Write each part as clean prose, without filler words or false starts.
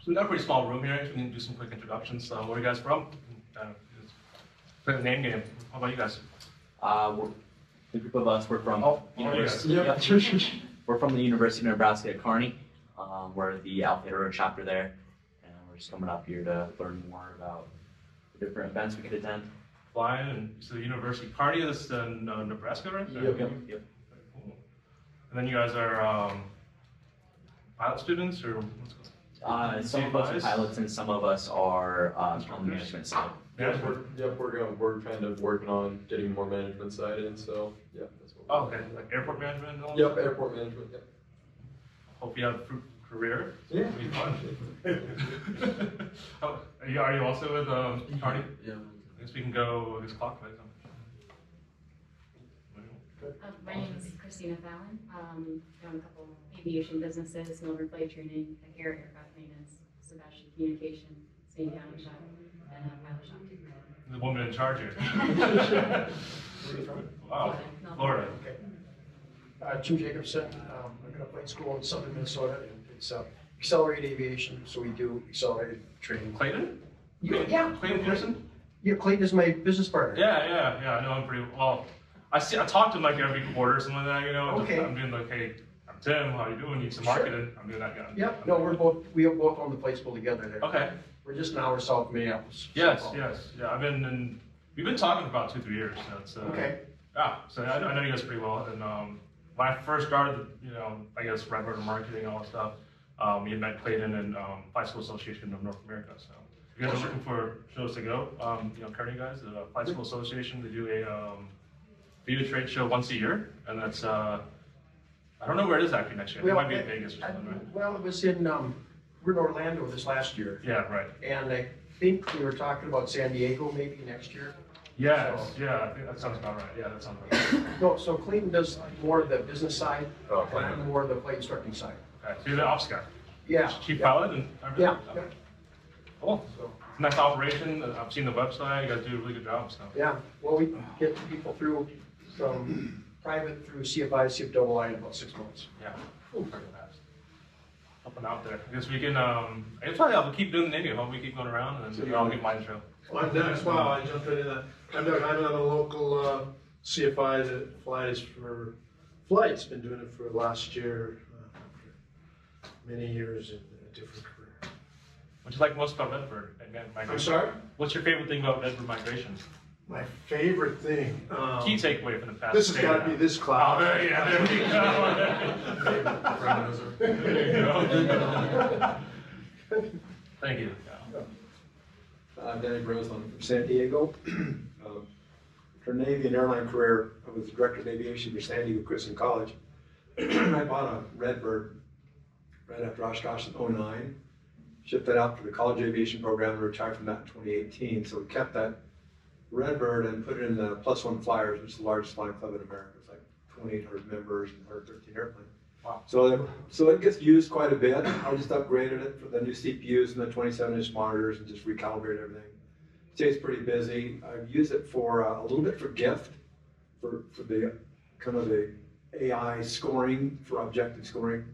we got a pretty small room here, so we can do some quick introductions. Where are you guys from? Just play the name game. How about you guys? The group of us, we're from University. We're from the University of Nebraska at Kearney. We're the Alpha Rudder chapter there, and we're just coming up here to learn more about the different events we could attend. Flying, and so the University Kearney is in Nebraska, right? Yep. Cool. And then you guys are pilot students, or what's going on? Some of us are pilots, and some of us are on the management side. Yeah, we're kind of working on getting more management side in, so yeah, that's what Oh, okay, like airport management and all Yep, that? airport management, yep. Hope you have a fruitful career. Yeah. It'll be fun. Are you also with Kearney? Yeah. I guess we can go this clockwise. My name is Christina Fallon. I own a couple aviation businesses, Silver Flight Training, Air Aircraft Maintenance, Sebastian Communication, St. County Shop, and a pilot shop. The woman in charge here. Wow, Florida. Okay. Jim Jacobson. I'm in a flight school in southern Minnesota. And it's accelerated aviation, so we do accelerated training. Clayton? Yeah. Clayton Pearson? Yeah, Clayton is my business partner. Yeah. I know him pretty well. I talk to him like every quarter or something like that, you know. Okay. I'm doing like, hey, I'm Tim, how you doing? Need some marketing? I'm doing that guy. Yeah. No, we both own the flight school together there. Okay. We're just an hour south of Minneapolis. Yes. Yeah, we've been talking for about 2-3 years. So it's, Okay. Yeah, so I know you guys pretty well. And when I first started, I guess Right Rudder Marketing and all that stuff, we had met Clayton and Flight School Association of North America. So if you guys are looking for shows to go, Kearney guys, the Flight School Association, they do a video trade show once a year, and that's I don't know where it is actually next year. It might be in Vegas or something, right? Well, it was in we're in Orlando this last year, Yeah, right. and I think we were talking about San Diego maybe next year. Yes, yeah, I think that sounds about right. Yeah, that sounds right. No, so Clayton does more of the business side, Oh, and I'm more of the flight instructing side. Okay, so you're the ops guy, Yeah. chief yeah. pilot, and everything. Yeah. Cool. So, Nice operation. I've seen the website. You guys do a really good job. So. yeah, well, we get people through from private through CFI, CFII in about 6 months. Yeah. Pretty fast. Helping out there. I guess we can. I guess I'll keep doing the naming. Hope we keep going around, and then I'll get my intro. Well, I'm Dennis. Wow, I jumped right in that. I'm on a local CFI that flies for flights. Been doing it for last year, many years in a different career. What do you like most about Redbird Migration? I'm sorry? What's your favorite thing about Redbird Migration? My favorite thing. Key takeaway from the past. This has got to be this Oh, cloud. yeah, there we go. There you go. Thank you. I'm Danny Breslin from San Diego. For Navy and airline career, I was director of aviation for San Diego Christian College. I bought a Redbird right after Oshkosh in 2009. Shipped that out for the college aviation program and retired from that in 2018. So we kept that Redbird and put it in the Plus One Flyers, which is the largest flying club in America. It's like 2,800 members and 113 airplanes. Wow. So it gets used quite a bit. I just upgraded it for the new CPUs and the 27-inch monitors and just recalibrated everything. Stays pretty busy. I've used it for a little bit for gift, for the kind of the AI scoring, for objective scoring.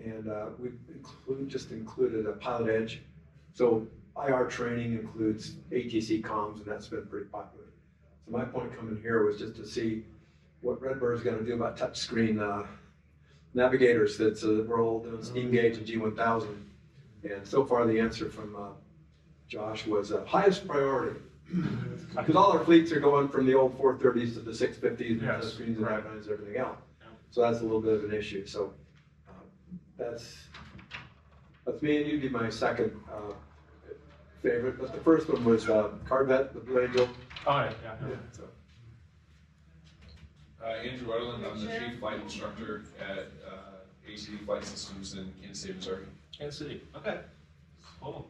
And we included a Pilot Edge. So IR training includes ATC comms, and that's been pretty popular. So my point coming here was just to see what Redbird is going to do about touchscreen navigators. That's we're all doing steam gauge and G1000, and so far the answer from Josh was highest priority, because all our fleets are going from the old 430s to the 650s and Yes, touchscreens and right. icons and everything else. Yeah. So that's a little bit of an issue. So that's me, and you'd be my second favorite. But the first one was Corvette, the Blue Angel. Oh, yeah. So. Andrew Wetterland, I'm the chief flight instructor at ACD Flight Systems in Kansas City, Missouri. Kansas City. Okay. Cool.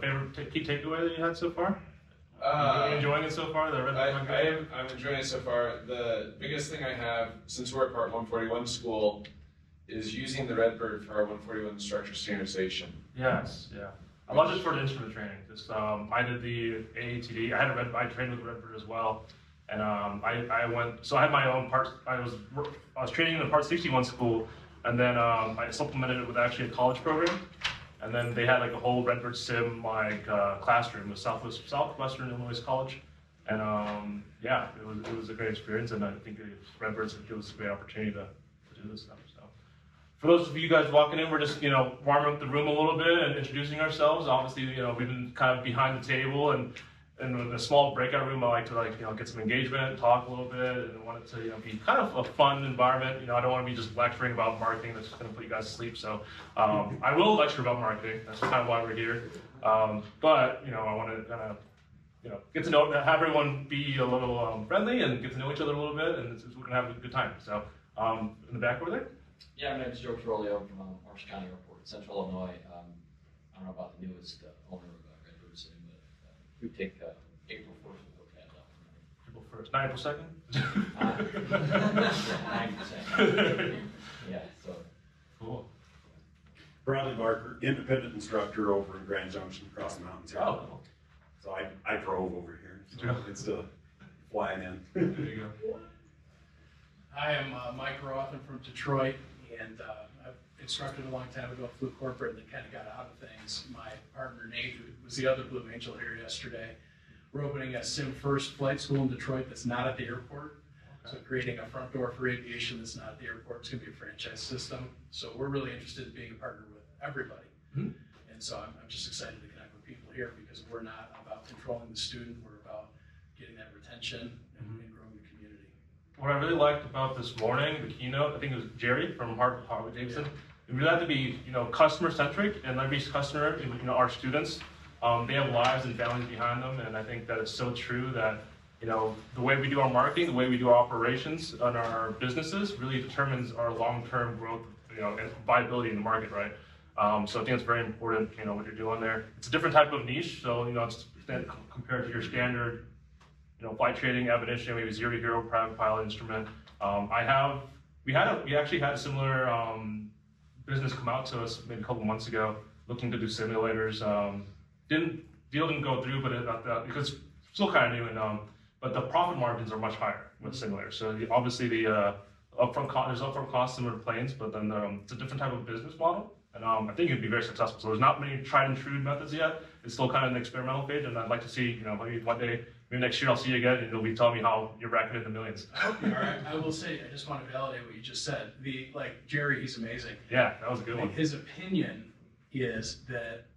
Favorite key takeaway that you had so far? Are you enjoying it so far? The Redbird Migration? I'm enjoying it so far. The biggest thing I have, since we're at Part 141 school, is using the Redbird for our 141 structure standardization. Yes, yeah. I love it for the instrument training. Just I did the AATD. I trained with Redbird as well, and I went. So I had my own parts. I was training in the Part 61 school, and then I supplemented it with actually a college program. And then they had like a whole Redbird Sim classroom with Southwestern Illinois College. And yeah, it was a great experience, and I think Redbirds give us a great opportunity to do this stuff. So, for those of you guys walking in, we're just warming up the room a little bit and introducing ourselves. Obviously, we've been kind of behind the table, and in a small breakout room, I like to get some engagement, talk a little bit, and I want it to be kind of a fun environment. I don't want to be just lecturing about marketing that's going to put you guys to sleep. So I will lecture about marketing. That's kind of why we're here. But I want to kind of get to know, have everyone be a little friendly and get to know each other a little bit, and we're gonna have a good time. So, in the back over there. Yeah, my name is Joe Trolio from Orange County Airport, Central Illinois. I don't know about the newest owner of Redbird City, but we take April 1st to look at that. April 1st, not April 2nd. 90%. Yeah, so. Cool. Bradley Barker, independent instructor over in Grand Junction, across the mountains here. Oh, cool. So I drove over here, so it's flying in. There you go. I am Mike Rothen from Detroit, and I've instructed a long time ago, flew corporate, and then kind of got out of things. My partner Nate, who was the other Blue Angel here yesterday, we're opening a Sim First flight school in Detroit that's not at the airport. Okay. So creating a front door for aviation that's not at the airport. It's going to be a franchise system. So we're really interested in being a partner with everybody. Mm-hmm. And so I'm just excited to connect with people here, because we're not about controlling the student, we're about getting that retention and growing the community. What I really liked about this morning, the keynote, I think it was Jerry from Harley Davidson. Yeah. We really have to be, customer centric, and every customer, our students, they have lives and families behind them, and I think that it's so true that the way we do our marketing, the way we do our operations and our businesses really determines our long-term growth, and viability in the market, right? So I think it's very important, what you're doing there. It's a different type of niche, so it's compared to your standard, flight training, Aviation, maybe zero to hero private pilot instrument. We actually had a similar business come out to us maybe a couple months ago, looking to do simulators. Deal didn't go through, but because it's still kind of new, but the profit margins are much higher with simulators. So obviously there's upfront costs similar to planes, but then it's a different type of business model. And I think it'd be very successful. So there's not many tried and true methods yet. It's still kind of in the experimental phase, and I'd like to see, maybe one day, maybe next year I'll see you again, and you'll be telling me how you're racking in the millions. Okay, all right. I will say, I just want to validate what you just said. Jerry, he's amazing. Yeah, that was a good one. His opinion is that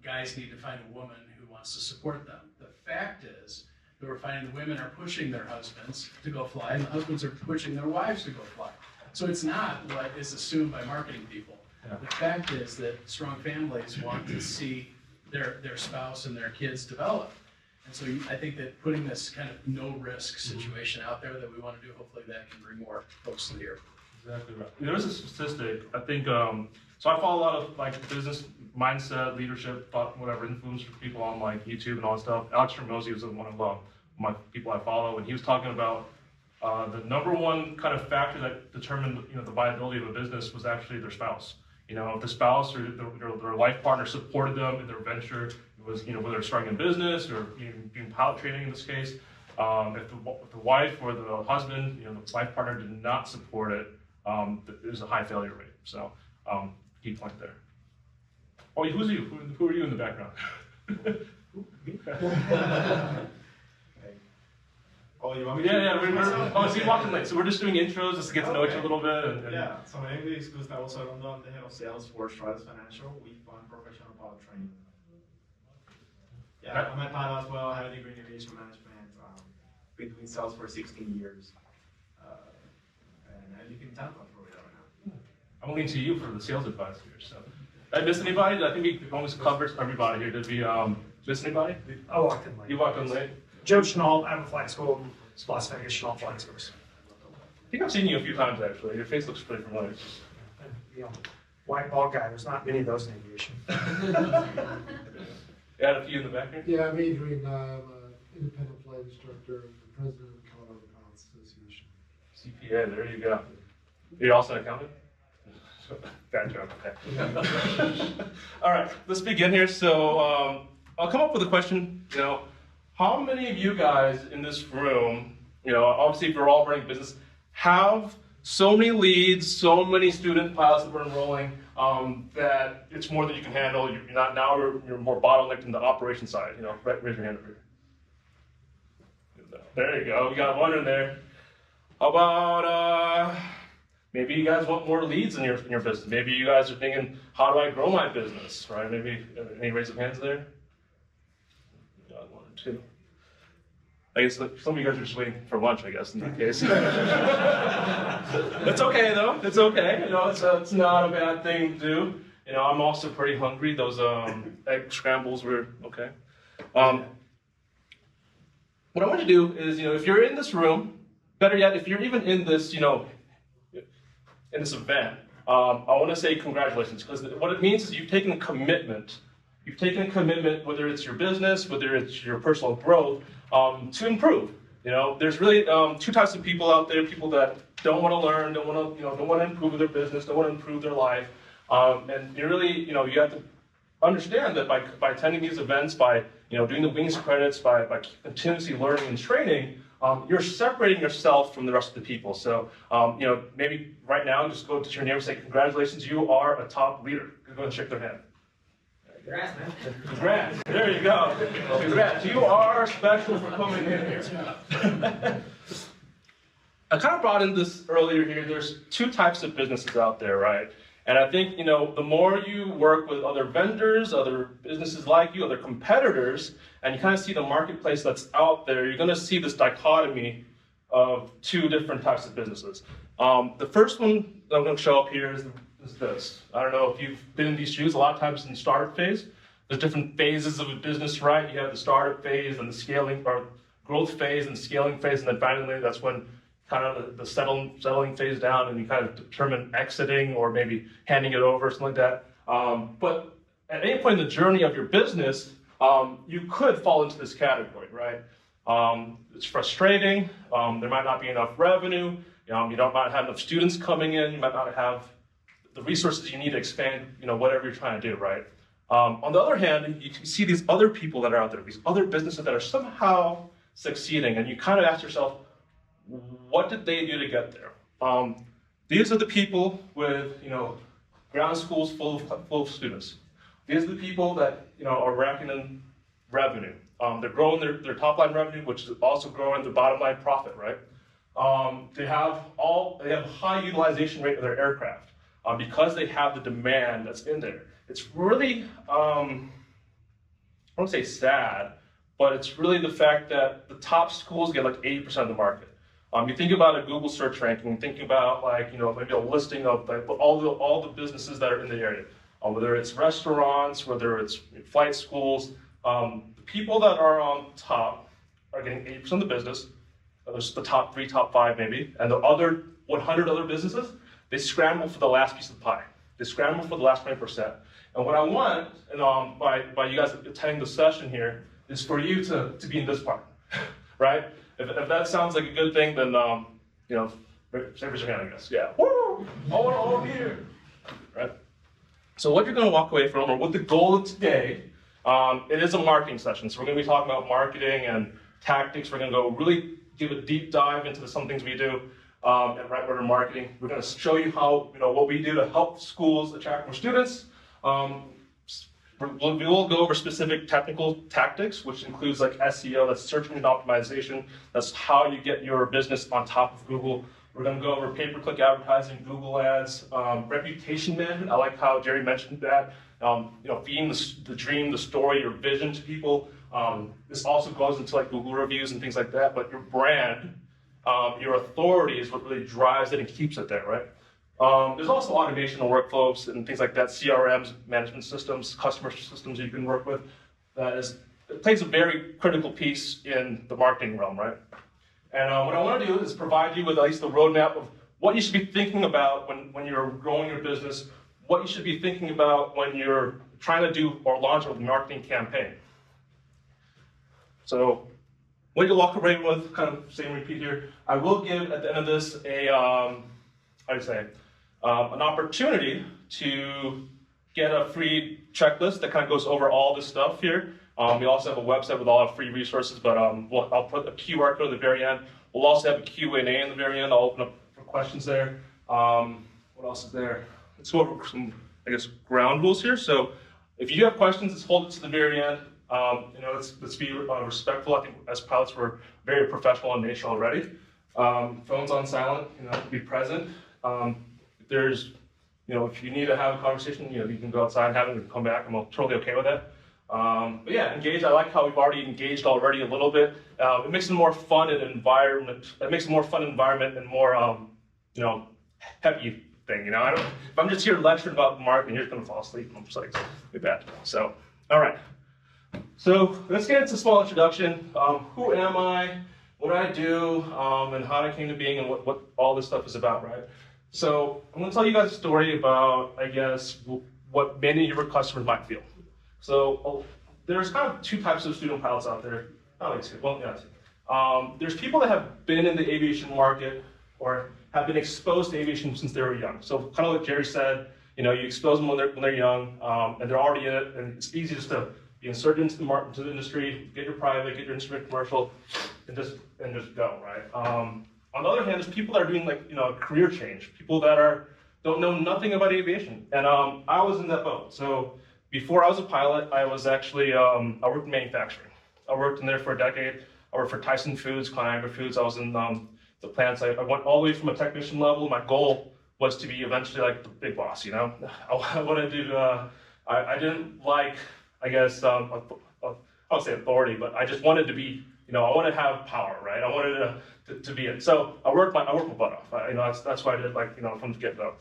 guys need to find a woman who wants to support them. The fact is that we're finding the women are pushing their husbands to go fly, and the husbands are pushing their wives to go fly. So it's not what is assumed by marketing people. Yeah. The fact is that strong families want to see their spouse and their kids develop. And so I think that putting this kind of no-risk situation out there that we want to do, hopefully that can bring more folks to the airport. Exactly right. There was a statistic, I think, so I follow a lot of business mindset, leadership, whatever, influencer people on YouTube and all that stuff. Alex Ramosi was one of my people I follow, and he was talking about the number one kind of factor that determined the viability of a business was actually their spouse. If the spouse or their life partner supported them in their venture, it was whether they're starting a business or doing pilot training in this case. If the wife or the husband, the life partner did not support it, there's a high failure rate. So key point there. Oh, who's you? Who are you in the background? Oh, you want me to? Yeah. So you walked in late. So we're just doing intros just to get to know each other a little bit. Yeah. So my name is Gustavo Sorondo. I'm the head of sales for Stratus Financial. We fund professional pilot training. Yeah, I'm a pilot as well. I have a degree in aviation management. Been doing sales for 16 years. And I live in Tampa, Florida right now. I'm looking to you for the sales advice here. So, did I miss anybody? I think we almost covered everybody here. Did we miss anybody? I walked in late. You walked in late? Joe Chenault, I have a flight school in Las Vegas, Chenault Flying Schools. I think I've seen you a few times actually. Your face looks pretty familiar. White bald guy, there's not many of those in aviation. You had a few in the back here? Yeah, I'm Adrian. I'm an independent flight instructor and president of the Colorado Pilots Association. CPA, there you go. You're also an accountant? Bad joke, okay. All right, let's begin here. So I'll come up with a question. How many of you guys in this room, obviously if you're all running business, have so many leads, so many student pilots that we're enrolling, that it's more than you can handle. You're not now. You're more bottlenecked in the operation side. You know, raise your hand over here. There you go. You got one in there. How about maybe you guys want more leads in your business? Maybe you guys are thinking, how do I grow my business? Right? Maybe any raise of hands there? Got one or two. I guess some of you guys are just waiting for lunch, I guess, in that case. It's okay, though. It's okay. You know, it's not a bad thing to do. You know, I'm also pretty hungry. Those egg scrambles were okay. What I want to do is, you know, if you're in this room, better yet, if you're even in this, you know, in this event, I want to say congratulations, because what it means is you've taken a commitment. You've taken a commitment, whether it's your business, whether it's your personal growth, to improve. You know, there's really two types of people out there: people that don't want to learn, don't want to improve their business, don't want to improve their life, and you really, you know, you have to understand that by attending these events, by doing the Wings credits, by continuously learning and training, you're separating yourself from the rest of the people. So, you know, maybe right now, just go to your neighbor and say, congratulations, you are a top leader. Go and shake their hand. Congrats, man. Congrats. There you go. Congrats. You are special for coming in here. I kind of brought in this earlier here. There's two types of businesses out there, right? And I think, you know, the more you work with other vendors, other businesses like you, other competitors, and you kind of see the marketplace that's out there, you're going to see this dichotomy of two different types of businesses. The first one that I'm going to show up here is this. I don't know if you've been in these shoes. A lot of times in the startup phase, there's different phases of a business, right? You have the startup phase and the scaling, or growth phase and scaling phase, and then finally that's when kind of the settling phase down, and you kind of determine exiting or maybe handing it over, something like that. But at any point in the journey of your business, you could fall into this category, right? It's frustrating. There might not be enough revenue. You don't might have enough students coming in. You might not have the resources you need to expand, whatever you're trying to do, right? On the other hand, you can see these other people that are out there, these other businesses that are somehow succeeding, and you kind of ask yourself, what did they do to get there? These are the people with, ground schools full of students. These are the people that, are racking in revenue. They're growing their top line revenue, which is also growing their bottom line profit, right? They have high utilization rate of their aircraft because they have the demand that's in there. It's really, I don't want to say sad, but it's really the fact that the top schools get like 80% of the market. You think about a Google search ranking, think about maybe a listing of all the businesses that are in the area, whether it's restaurants, whether it's flight schools. The people that are on top are getting 80% of the business. There's the top 3, top 5 maybe, and the other 100 other businesses, they scramble for the last piece of the pie. They scramble for the last 20%. And what I want, and by you guys attending the session here, is for you to be in this part, right? If that sounds like a good thing, then raise your hand, I guess. Yeah. Woo! I want to be here, right? So what you're going to walk away from, or what the goal of today, it is a marketing session. So we're going to be talking about marketing and tactics. We're going to go really give a deep dive into some things we do at Right Rudder Marketing. We're going to show you how what we do to help schools attract more students. We will go over specific technical tactics, which includes like SEO, that's search engine optimization. That's how you get your business on top of Google. We're going to go over pay-per-click advertising, Google ads, reputation management. I like how Jerry mentioned that. Feeding the dream, the story, your vision to people. This also goes into like Google reviews and things like that. But your brand, your authority is what really drives it and keeps it there, right? There's also automation and workflows and things like that, CRMs, management systems, customer systems you can work with. It plays a very critical piece in the marketing realm, right? And what I want to do is provide you with at least the roadmap of what you should be thinking about when you're growing your business, what you should be thinking about when you're trying to do or launch a marketing campaign. So, what you walk away with, kind of same repeat here, I will give at the end of this an opportunity to get a free checklist that kind of goes over all this stuff here. We also have a website with all our free resources, but I'll put a QR code at the very end. We'll also have a Q&A in the very end. I'll open up for questions there. What else is there? Let's go over some I guess, ground rules here. So if you have questions, let's hold it to the very end. Let's be respectful. I think as pilots, we're very professional in nature already. Phones on silent, be present. If there's, if you need to have a conversation, you can go outside and have it and come back. I'm totally okay with that. But yeah, engage. I like how we've already engaged already a little bit. It makes it more fun an environment. It makes a more fun environment and more, heavy thing. If I'm just here lecturing about marketing, you're just gonna fall asleep. I'm just like, be bad. So, all right. So let's get into a small introduction. Who am I? What do I do? And how I came to being, and what all this stuff is about, right? So I'm gonna tell you guys a story about, I guess, what many of your customers might feel. So there's kind of two types of student pilots out there. There's people that have been in the aviation market or have been exposed to aviation since they were young. So kind of like Jerry said, you expose them when they're young, and they're already in it, and it's easy just to be inserted into the industry, get your private, get your instrument commercial, and just go, right? On the other hand, there's people that are doing a career change, people that don't know nothing about aviation, and I was in that boat. So before I was a pilot, I was actually I worked in manufacturing. I worked in there for a decade. I worked for Tyson Foods, Conagra Foods. I was in the plants. I went all the way from a technician level. My goal was to be eventually like the big boss. I wanted to. I didn't like, I guess, I would say authority, but I just wanted to be. I wanted to have power, right? I wanted to be it. So I worked my butt off. That's what I did, from the get-go.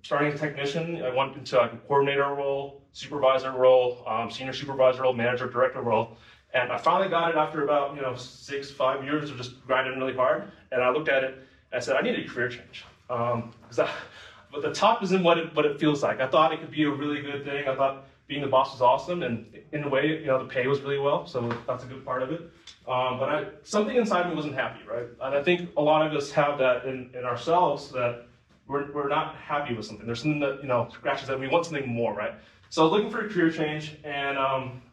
Starting as a technician, I went into a coordinator role, supervisor role, senior supervisor role, manager, director role. And I finally got it after about 5 years of just grinding really hard. And I looked at it and I said, I need a career change. But the top isn't what it feels like. I thought it could be a really good thing. I thought being the boss was awesome, and in a way, the pay was really well, so that's a good part of it. But something inside me wasn't happy, right? And I think a lot of us have that in ourselves, that we're not happy with something. There's something that scratches that we want something more, right? So I was looking for a career change, and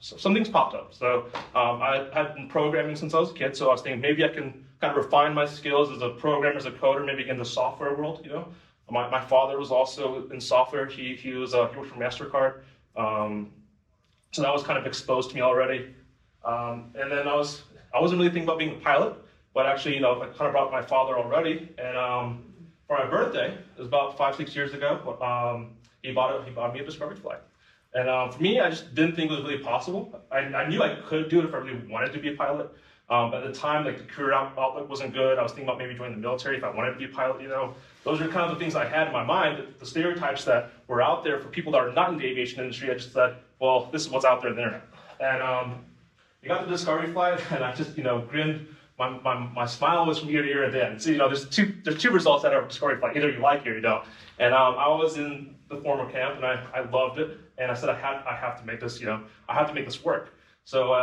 something's popped up. So I had been programming since I was a kid, so I was thinking maybe I can kind of refine my skills as a programmer, as a coder, maybe get in the software world. My father was also in software. He worked for MasterCard. So that was kind of exposed to me already. And then I wasn't really thinking about being a pilot, but actually, I kind of brought my father already. And for my birthday, it was about 5-6 years ago, he bought me a Discovery flight. And for me, I just didn't think it was really possible. I knew I could do it if I really wanted to be a pilot. At the time, the career outlook wasn't good. I was thinking about maybe joining the military if I wanted to be a pilot. Those are kind of the things I had in my mind, the stereotypes that were out there for people that are not in the aviation industry. I just said, well, this is what's out there on the internet. And we got the Discovery flight, and I just, grinned. My smile was from ear to ear at the end. So, there's two results out of a Discovery flight. Either you like it or you don't. And I was in the former camp, and I loved it. And I said, I have to make this, I have to make this work. So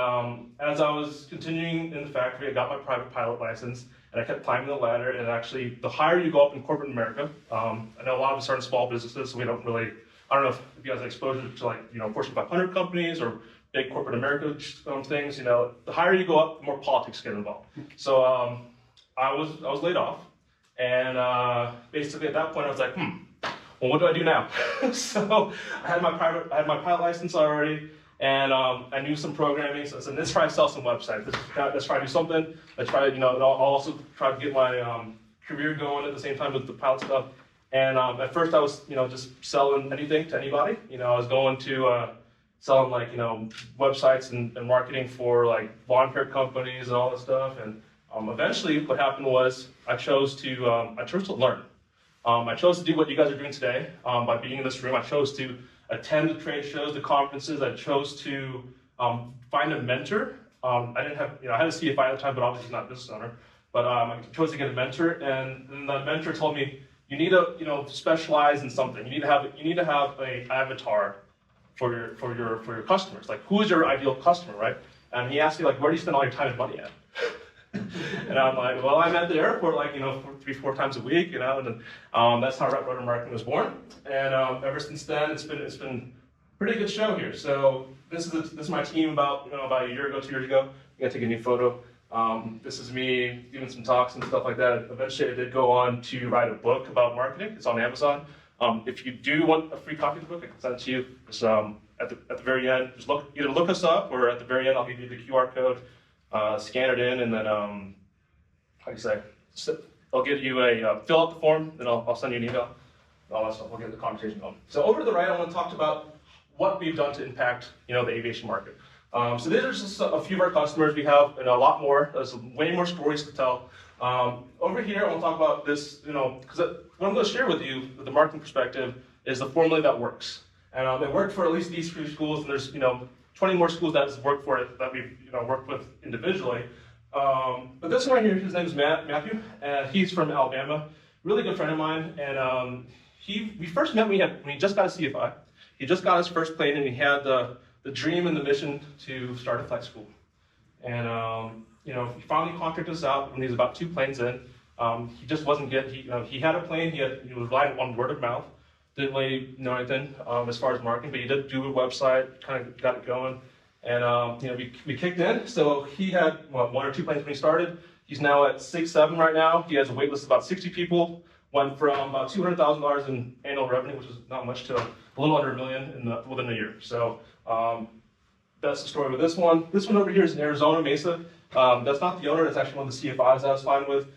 as I was continuing in the factory, I got my private pilot license, and I kept climbing the ladder. And actually, the higher you go up in corporate America, I know a lot of us are in small businesses, so we don't really, I don't know if you guys have exposure to Fortune 500 companies or big corporate America things. The higher you go up, the more politics get involved. So I was laid off, and basically at that point I was like, well, what do I do now? So I had my pilot license already. And I knew some programming, so I said, let's try to sell some websites. Let's try to do something. Let's try, I'll also try to get my career going at the same time with the pilot stuff. And at first I was, just selling anything to anybody. I was going to selling websites and marketing for lawn care companies and all that stuff. And eventually what happened was I chose to learn. I chose to do what you guys are doing today by being in this room. I chose to attend the trade shows, the conferences. I chose to find a mentor. I didn't have, I had a CFI at the time, but obviously not a business owner. But I chose to get a mentor, and then the mentor told me, you need to, specialize in something. You need to have an avatar for your customers. Who is your ideal customer, right? And he asked me, where do you spend all your time and money at? And I'm like, well, I'm at the airport 3-4 times a week, and that's how Right Rudder Marketing was born. And ever since then, it's been a pretty good show here. So this is my team about a year ago, 2 years ago. I'm gonna take a new photo. This is me giving some talks and stuff like that. Eventually, I did go on to write a book about marketing. It's on Amazon. If you do want a free copy of the book, I can send it to you. It's, at the very end, just either look us up, or at the very end, I'll give you the QR code, scan it in, and then, how do you say, I'll give you a, fill out the form, then I'll send you an email, and all that stuff. We'll get the conversation going. So over to the right, I want to talk about what we've done to impact, the aviation market. So these are just a few of our customers. We have a lot more. There's way more stories to tell. Over here, I want to talk about this, because what I'm going to share with you, with the marketing perspective, is the formula that works. And it worked for at least these 3 schools, and there's 20 more schools that has worked for it that we've worked with individually. But this one right here, his name is Matthew, and he's from Alabama. Really good friend of mine, and we first met when he just got a CFI. He just got his first plane, and he had the dream and the mission to start a flight school. And he finally contracted us out when he was about 2 planes in. He just wasn't good. He had a plane. He was relying on word of mouth. Didn't really know anything as far as marketing, but he did do a website, kind of got it going. And we kicked in. So he had 1 or 2 planes when he started. He's now at 6, 7 right now. He has a wait list of about 60 people. Went from about $200,000 in annual revenue, which is not much, to a little under $1 million within a year. So that's the story with this one. This one over here is in Arizona, Mesa. That's not the owner. That's actually one of the CFIs that I was flying with.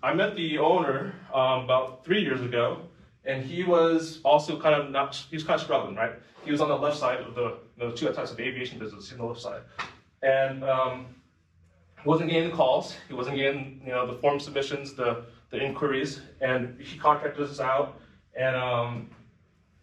I met the owner about 3 years ago, and he was also kind of struggling, right? He was on the left side of the 2 types of aviation business, on the left side. And wasn't getting the calls. He wasn't getting the form submissions, the inquiries, and he contracted us out, and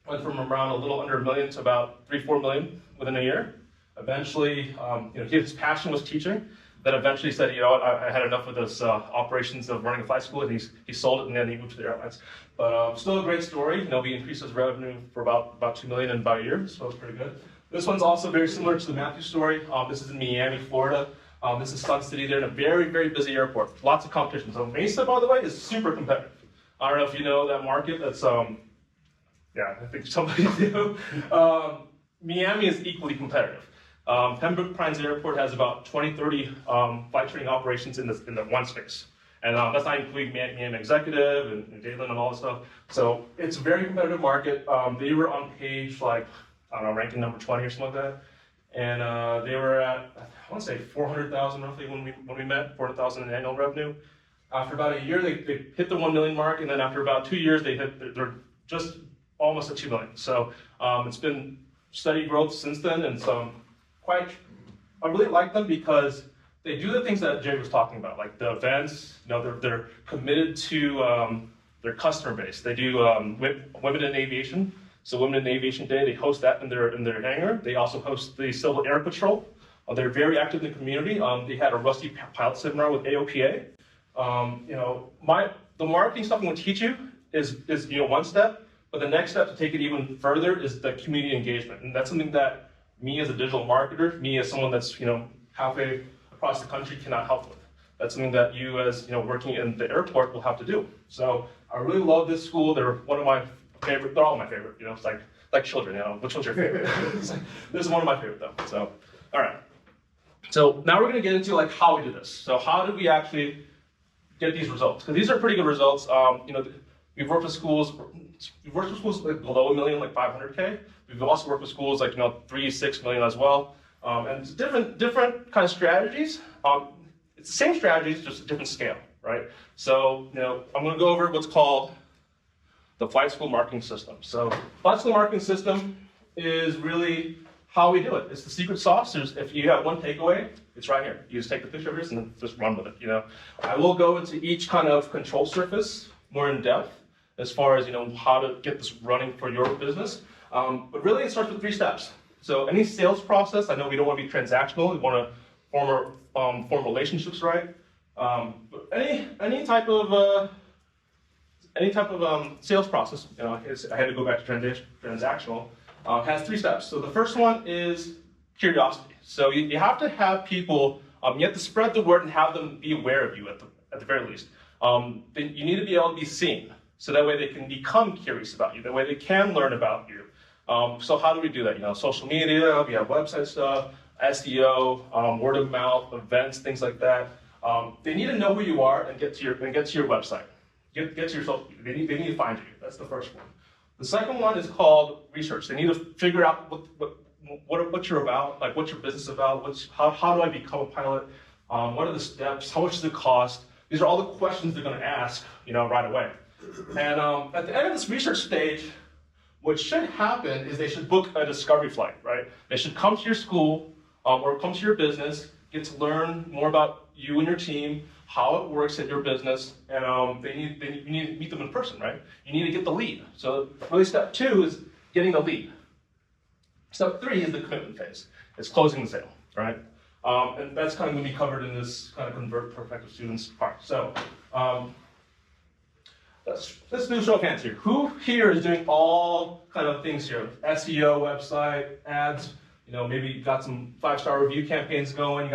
went from around a little under $1 million to about $3-4 million within a year. Eventually, his passion was teaching. Then eventually said, I had enough of this operations of running a flight school, and he sold it, and then he moved to the airlines. But still a great story. We increased his revenue for about $2 million in about a year, so it's pretty good. This one's also very similar to the Matthew story. This is in Miami, Florida. This is Sun City. They're in a very, very busy airport. Lots of competition. So Mesa, by the way, is super competitive. I don't know if you know that market. That's I think somebody do. Miami is equally competitive. Pembroke Pines Airport has about 20-30 flight training operations in the one space. And that's not including Miami Executive and Dayland and all that stuff. So it's a very competitive market. They were on page, ranking number 20 or something like that. And they were at, I want to say 400,000 roughly when we met, 400,000 in annual revenue. After about a year, they hit the 1 million mark, and then after about 2 years, they're just almost at 2 million. So it's been steady growth since then, and so I really like them because they do the things that Jay was talking about, like the events. They're committed to their customer base. They do Women in Aviation. So Women in Aviation Day, they host that in their hangar. They also host the Civil Air Patrol. They're very active in the community. They had a Rusty Pilot seminar with AOPA. The marketing stuff I'm going to teach you is one step, but the next step to take it even further is the community engagement, and that's something that me as a digital marketer, me as someone that's halfway across the country cannot help with. That's something that you as working in the airport will have to do. So I really love this school. They're one of my favorite. They're all my favorite. It's like children. Which one's your favorite? This is one of my favorite though. So all right. So now we're going to get into how we do this. So how did we actually get these results? Because these are pretty good results. We've worked with schools. We've worked with schools below $1 million, like 500K. We've also worked with schools 3-6 million as well. And it's different kind of strategies. It's the same strategies, just a different scale, right? So I'm going to go over what's called the flight school marketing system. So flight school marketing system is really how we do it. It's the secret sauce. If you have one takeaway, it's right here. You just take the picture of this and then just run with it. I will go into each kind of control surface more in depth as far as how to get this running for your business. But really, it starts with 3 steps. So any sales process, I know we don't want to be transactional. We want to form relationships, right? But any type of sales process, I had to go back to transactional. Has 3 steps. So the first one is curiosity. So you have to have people, you have to spread the word and have them be aware of you at the very least. You need to be able to be seen, so that way they can become curious about you. That way they can learn about you. So how do we do that? Social media, we have website stuff, SEO, word of mouth, events, things like that. They need to know who you are and get to your website. Get to your social media. They need to find you. That's the first one. The second one is called research. They need to figure out what you're about, like what's your business about, how do I become a pilot, what are the steps, how much does it cost? These are all the questions they're going to ask, right away. And at the end of this research stage, what should happen is they should book a discovery flight, right? They should come to your school or come to your business, get to learn more about you and your team, how it works at your business, and you need to meet them in person, right? You need to get the lead. So really step 2 is getting the lead. Step 3 is the commitment phase. It's closing the sale, right? And that's kind of going to be covered in this kind of convert prospective students part. So let's do a show of hands here. Who here is doing all kind of things here? SEO, website, ads, maybe you got some 5-star review campaigns going,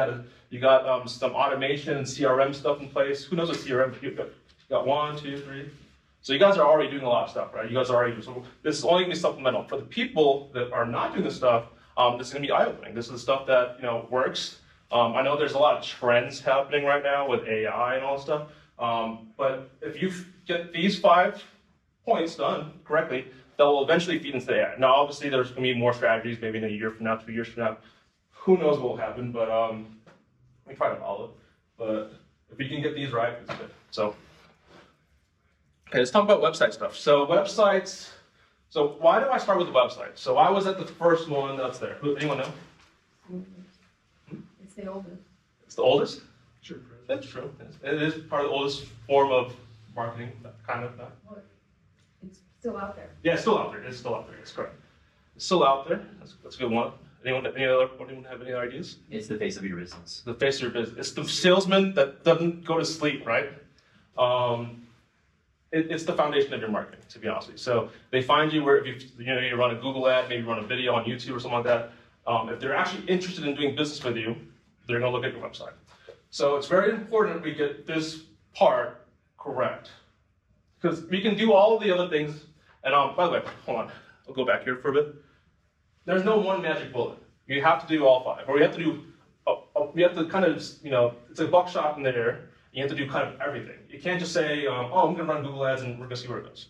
you got some automation and CRM stuff in place. Who knows what CRM is? You got 1, 2, 3. So you guys are already doing a lot of stuff, right? You guys are already doing, so this is only gonna be supplemental. For the people that are not doing this stuff, this is gonna be eye-opening. This is stuff that works. I know there's a lot of trends happening right now with AI and all that stuff. But if you get these 5 points done correctly, that will eventually feed into AI. Now, obviously, there's going to be more strategies, maybe in a year from now, 2 years from now. Who knows what will happen, but we try to follow it. But if you can get these right, it's good. So, okay, let's talk about website stuff. So websites, so why do I start with the website? So I was at the first one that's there. Anyone know? It's the oldest. It's the oldest? Sure. That's true. It is part of the oldest form of marketing, kind of. It's still out there. Yeah, it's still out there. It's still out there. That's correct. It's still out there. That's a good one. Anyone have any other ideas? It's the face of your business. The face of your business. It's the salesman that doesn't go to sleep, right? It's the foundation of your marketing, to be honest with you. So they find you where if you run a Google ad, maybe run a video on YouTube or something like that. If they're actually interested in doing business with you, they're going to look at your website. So it's very important we get this part correct. Because we can do all of the other things, and by the way, hold on, I'll go back here for a bit. There's no one magic bullet. You have to do all 5, or we have to do, we have to kind of, it's a buckshot in the air. You have to do kind of everything. You can't just say, I'm going to run Google Ads and we're going to see where it goes.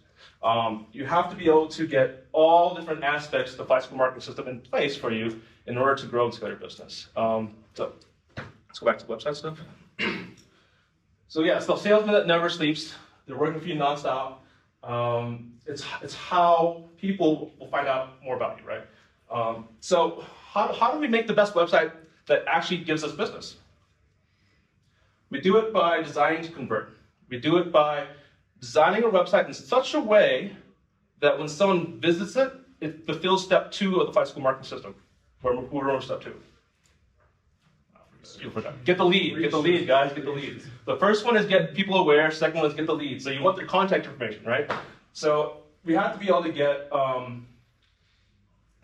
You have to be able to get all different aspects of the flight school marketing system in place for you in order to grow and scale your business. So let's go back to the website stuff. So yeah, it's the salesman that never sleeps. They're working for you nonstop. It's how people will find out more about you, right? So how do we make the best website that actually gives us business? We do it by designing to convert. We do it by designing a website in such a way that when someone visits it, it fulfills step 2 of the flight school marketing system. We're on step 2. Get the lead, guys, get the lead. The first one is get people aware, second one is get the lead. So you want their contact information, right? So we have to be able to get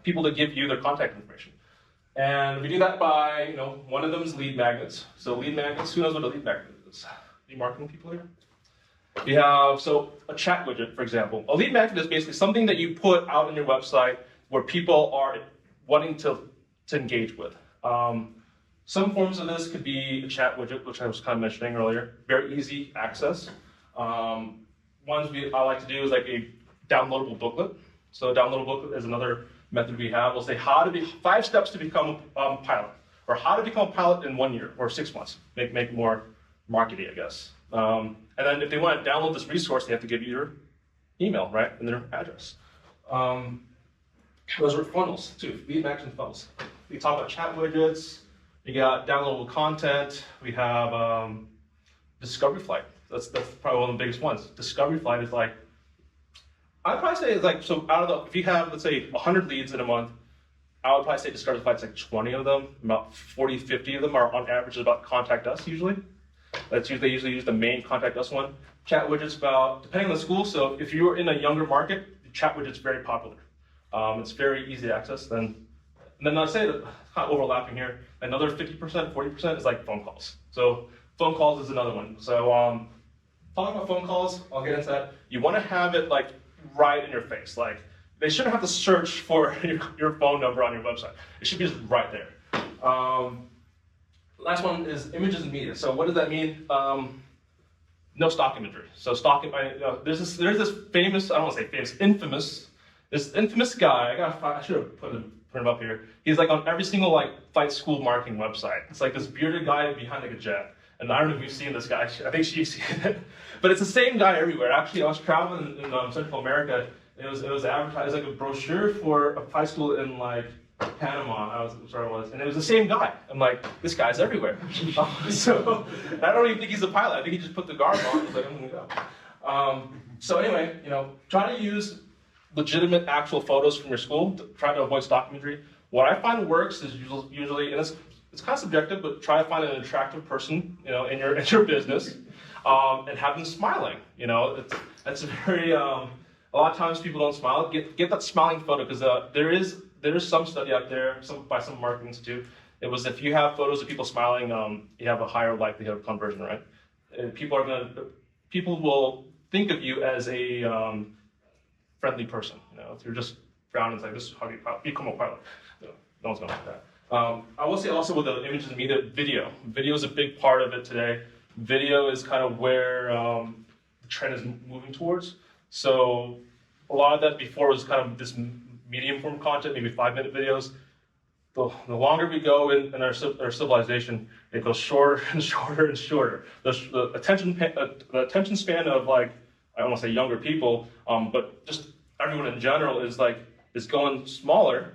people to give you their contact information. And we do that by, one of them is lead magnets. So lead magnets, who knows what a lead magnet is? Any marketing people here? We have, a chat widget, for example. A lead magnet is basically something that you put out on your website where people are wanting to engage with. Some forms of this could be a chat widget, which I was kind of mentioning earlier. Very easy access. Ones I like to do is like a downloadable booklet. So a downloadable booklet is another method we have. We'll say 5 steps to become a pilot, or how to become a pilot in 1 year or 6 months. Make it more markety, I guess. And then if they want to download this resource, they have to give you your email, right, and their address. Those are funnels too, lead magnet funnels. We talk about chat widgets. We got downloadable content. We have discovery flight. That's probably one of the biggest ones. Discovery flight is like, I'd probably say it's like, so out of if you have, let's say 100 leads in a month, I would probably say discovery flight's like 20 of them. About 40, 50 of them are on average about contact us usually. They usually use the main contact us one. Chat widgets about, depending on the school, so if you're in a younger market, chat widget's very popular. It's very easy to access. And then I'd say that, kind of overlapping here, another 50%, 40% is like phone calls. So phone calls is another one. So talking about phone calls, I'll get into that. You want to have it like right in your face. Like they shouldn't have to search for your phone number on your website. It should be just right there. Last one is images and media. So what does that mean? no stock imagery. So there's this famous, I don't want to say famous, this infamous guy. I should have put him up here. He's like on every single like flight school marketing website. It's like this bearded guy behind like a jet. And I don't know if you've seen this guy. I think she's seen it. But it's the same guy everywhere. Actually, I was traveling in Central America. It was advertised like a brochure for a flight school in like Panama. And it was the same guy. I'm like, this guy's everywhere. So I don't even think he's a pilot. I think he just put the garb on. He's like, I'm gonna go. So anyway, try to use legitimate actual photos from your school. Try to avoid stock imagery. What I find works is usually, and it's kind of subjective, but try to find an attractive person, in your business, and have them smiling. That's very. A lot of times people don't smile. Get that smiling photo because there is some study out there, by some marketing institute. It was if you have photos of people smiling, you have a higher likelihood of conversion, right? And people will think of you as a friendly person. If you're just frowning, it's like this is how you become a pilot. No one's gonna like that. I will say also with the images and media, video. Video is a big part of it today. Video is kind of where the trend is moving towards. So a lot of that before was kind of this medium form content, maybe 5-minute videos. The longer we go in our civilization, it goes shorter and shorter and shorter. The attention span of like, I don't want to say younger people, but just everyone in general is going smaller.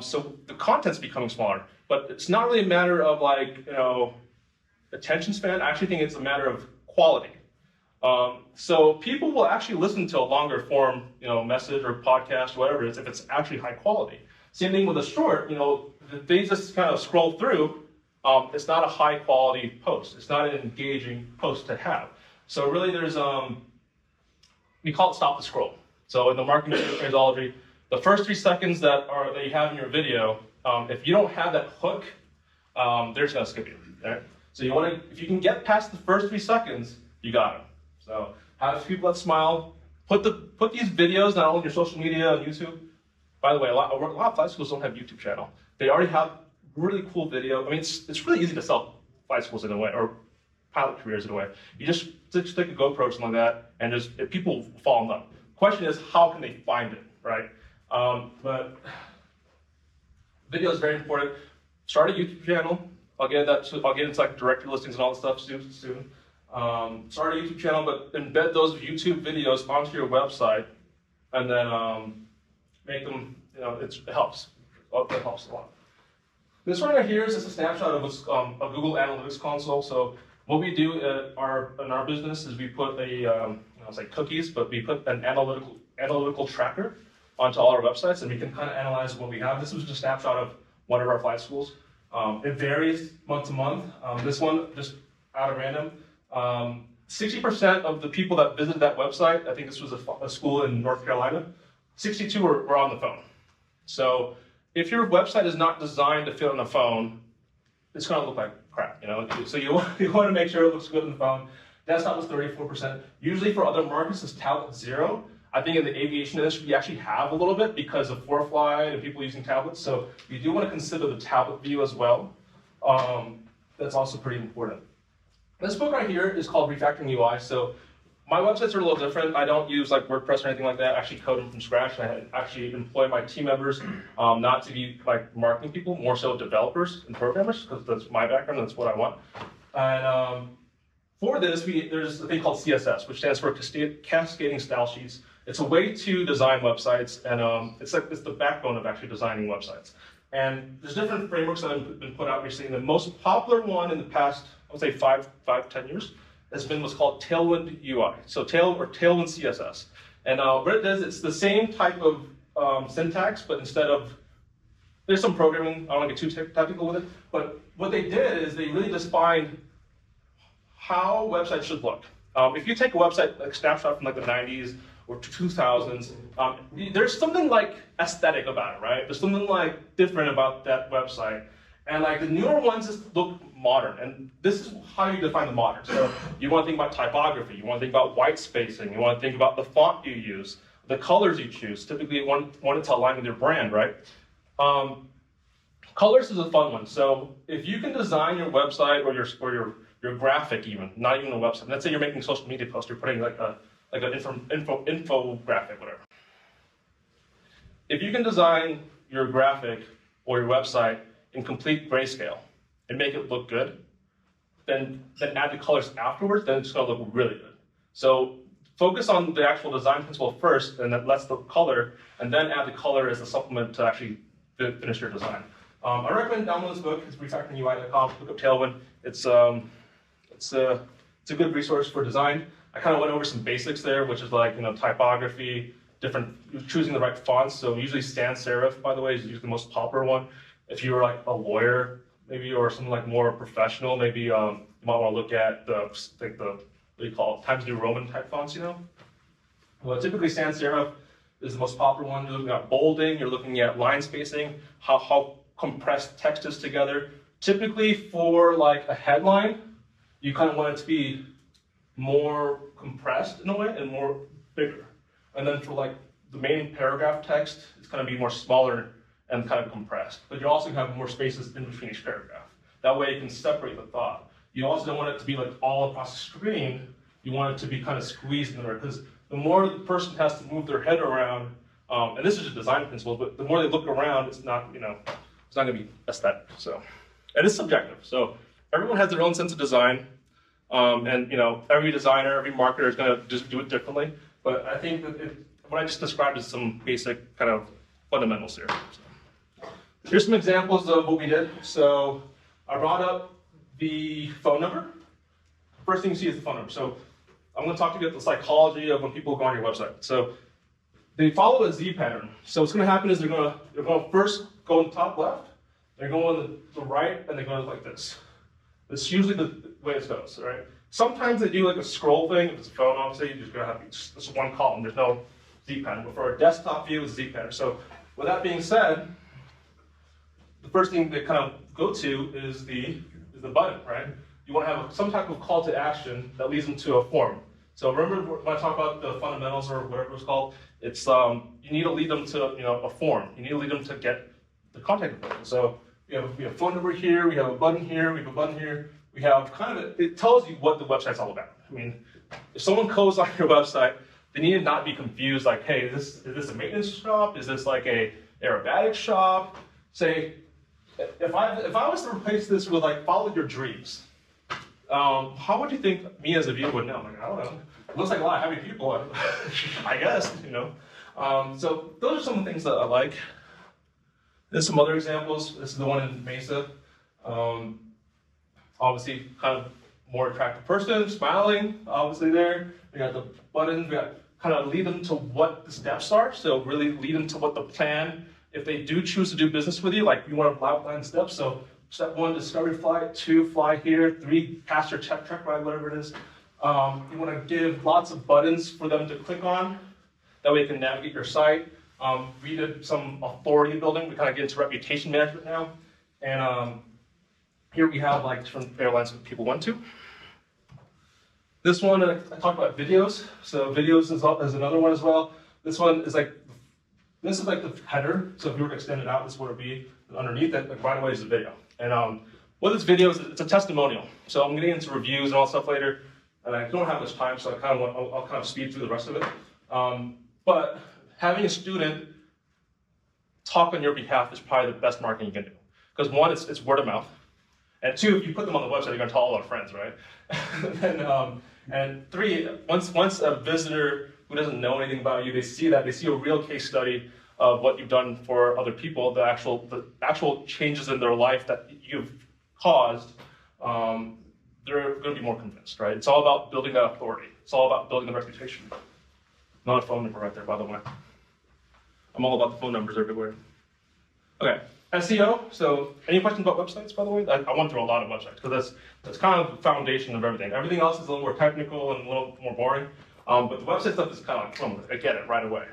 So the content's becoming smaller, but it's not really a matter of attention span. I actually think it's a matter of quality. So people will actually listen to a longer form, message or podcast, whatever it is, if it's actually high quality. Same thing with a short, if they just kind of scroll through, it's not a high quality post. It's not an engaging post to have. So really there's, we call it stop the scroll. So in the marketing phraseology, the first 3 seconds that you have in your video, if you don't have that hook, they're just gonna skip you. Right? So if you can get past the first 3 seconds, you got it. So have people that smile. Put these videos not only on your social media on YouTube. By the way, a lot of flight schools don't have YouTube channel. They already have really cool video. I mean, it's really easy to sell flight schools in a way, or pilot careers in a way. You just take a GoPro or something like that, and people fall in love. Question is, how can they find it, right? But video is very important. Start a YouTube channel. I'll get into like directory listings and all that stuff soon. Start a YouTube channel, but embed those YouTube videos onto your website, and then make them. It helps. It helps a lot. This one right here is just a snapshot of a Google Analytics console. So what we do in our business is we put it's like cookies, but we put an analytical tracker onto all our websites, and we can kind of analyze what we have. This was just a snapshot of one of our flight schools. It varies month to month. This one, just out of random, 60% of the people that visited that website, I think this was a school in North Carolina, 62 were on the phone. So if your website is not designed to fit on the phone, it's going to look like crap. So you want to make sure it looks good on the phone. Desktop was 34%. Usually for other markets, it's tablet 0. I think in the aviation industry, we actually have a little bit because of ForeFlight and people using tablets. So you do want to consider the tablet view as well. That's also pretty important. This book right here is called Refactoring UI. So my websites are a little different. I don't use like WordPress or anything like that. I actually code them from scratch. I actually employ my team members not to be like marketing people, more so developers and programmers, because that's my background. That's what I want. And for this, there's a thing called CSS, which stands for Cascading Style Sheets. It's a way to design websites, and it's the backbone of actually designing websites. And there's different frameworks that have been put out recently. The most popular one in the past, I would say 5-10 years, has been what's called Tailwind UI. So Tailwind CSS. And what it does, it's the same type of syntax, but instead of, there's some programming, I don't want to get too technical with it, but what they did is they really defined how websites should look. If you take a website, like a snapshot from like the 90s or 2000s, there's something like aesthetic about it, right? There's something like different about that website. And like the newer ones just look modern, and this is how you define the modern. So you want to think about typography, you want to think about white spacing, you want to think about the font you use, the colors you choose. Typically you want it to align with your brand, right? Colors is a fun one. So if you can design your website or your your graphic even, not even a website. Let's say you're making social media posts, you're putting like an infographic, whatever. If you can design your graphic or your website in complete grayscale and make it look good, then add the colors afterwards, then it's gonna look really good. So focus on the actual design principle first, and then let's the color, and then add the color as a supplement to actually finish your design. I recommend download this book. It's refactoringui.com. Look up Tailwind. It's a good resource for design. I kind of went over some basics there, which is like typography, choosing the right fonts. So usually sans serif, by the way, is usually the most popular one. If you're like a lawyer, maybe, or something like more professional, maybe you might want to look at the what do you call it, Times New Roman type fonts. Well, typically sans serif is the most popular one. You're looking at bolding. You're looking at line spacing, how compressed text is together. Typically for like a headline, you kind of want it to be more compressed in a way and more bigger. And then for like the main paragraph text, it's going to be more smaller and kind of compressed. But you also have more spaces in between each paragraph. That way you can separate the thought. You also don't want it to be like all across the screen. You want it to be kind of squeezed in there, because the more the person has to move their head around, and this is just design principle, but the more they look around, it's not going to be aesthetic. So it is subjective. So everyone has their own sense of design, and every designer, every marketer is going to just do it differently. But I think that what I just described is some basic kind of fundamentals here. So here's some examples of what we did. So I brought up the phone number. First thing you see is the phone number. So I'm going to talk to you about the psychology of when people go on your website. So they follow a Z pattern. So what's going to happen is they're going to first go on the top left, they're going on the right, and they're going like this. That's usually the way it goes, right? Sometimes they do like a scroll thing. If it's a phone, obviously, you're just going to have this one column. There's no Z pattern. But for a desktop view, it's a Z pattern. So with that being said, the first thing they kind of go to is the button, right? You want to have some type of call to action that leads them to a form. So remember when I talk about the fundamentals or whatever it's called, it's you need to lead them to a form. You need to lead them to get the contact information. So we have a phone number here, we have a button here, we have a button here. We have it tells you what the website's all about. I mean, if someone goes on your website, they need to not be confused like, hey, is this a maintenance shop? Is this like a aerobatic shop? Say, if I was to replace this with like follow your dreams, how would you think me as a viewer would know? Like, I don't know. It looks like a lot of happy people, I guess, So those are some of the things that I like. There's some other examples. This is the one in Mesa. Obviously, kind of more attractive person, smiling, obviously there. We got the buttons, we got kind of lead them to what the steps are. So really lead them to what the plan, if they do choose to do business with you, like you want to outline steps. So step 1, discovery flight, 2, fly here, 3, pass your check ride, whatever it is. You want to give lots of buttons for them to click on. That way you can navigate your site. Read some authority building. We kind of get into reputation management now. And here we have like different airlines that people went to. This one, I talked about videos. So videos is another one as well. This one is like, this is like the header. So if you were to extend it out, this is what it would be. And underneath it, like right away is the video. And what this video is, it's a testimonial. So I'm getting into reviews and all that stuff later. And I don't have much time, so I'll kind of speed through the rest of it. But having a student talk on your behalf is probably the best marketing you can do. Because 1, it's word of mouth. And 2, if you put them on the website, you're going to tell all our friends, right? And 3, once a visitor who doesn't know anything about you, they see a real case study of what you've done for other people, the actual changes in their life that you've caused, they're going to be more convinced, right? It's all about building that authority. It's all about building the reputation. Not a phone number right there, by the way. I'm all about the phone numbers everywhere. Okay, SEO. So any questions about websites, by the way? I went through a lot of websites because that's kind of the foundation of everything. Everything else is a little more technical and a little more boring. But the website stuff is kind of like, I get it right away.